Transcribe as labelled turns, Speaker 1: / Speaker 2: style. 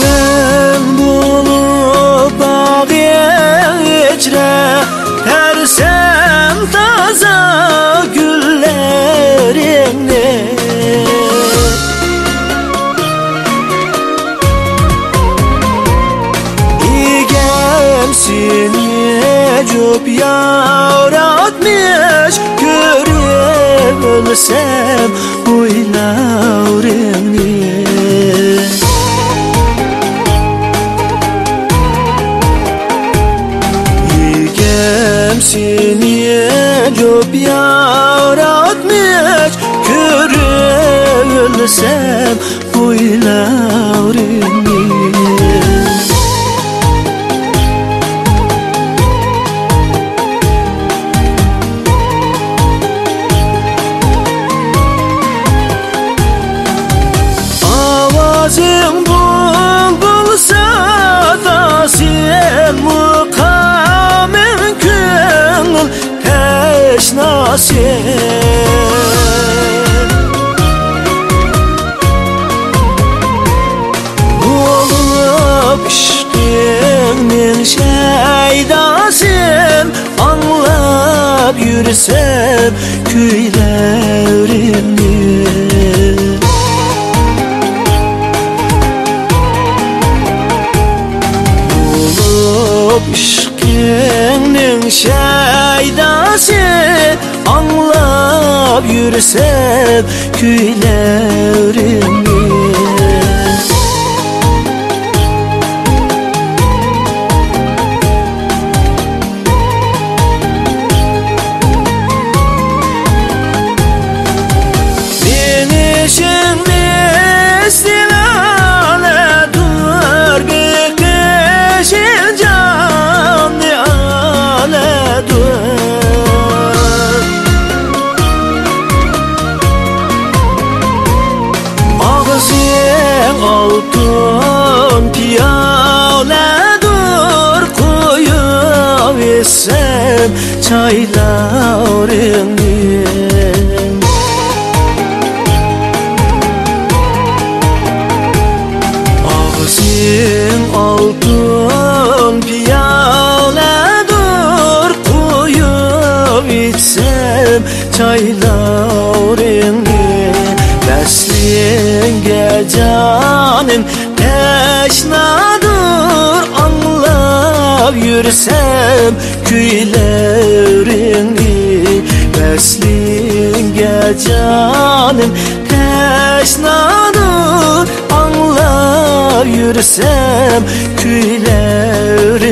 Speaker 1: ben bulup bağ içre tersem taza güllerini. İgemsini cüp yavratmış görebilsem uylarını. İgemsini cüp yavratmış görebilsem uylarını. Avazın bulbul sadasın mukamin köngül teşnasın. Olup işkinin şeydasın anlap yürüsem köylerini. İşkinin şeydası anlap yürüsem köylerini. Beni şimdi istilale dur bir kişin canı ale dur. Ağzın altın piyale dur koyup içsem çaylarını. Ağzın altın piyaledir koyup içsem çaylarını. Besleyin gecenin teşnadır anlap yürüsem köylerini. Besleyin gecenin teşnadır anlap yürüsem köylerini.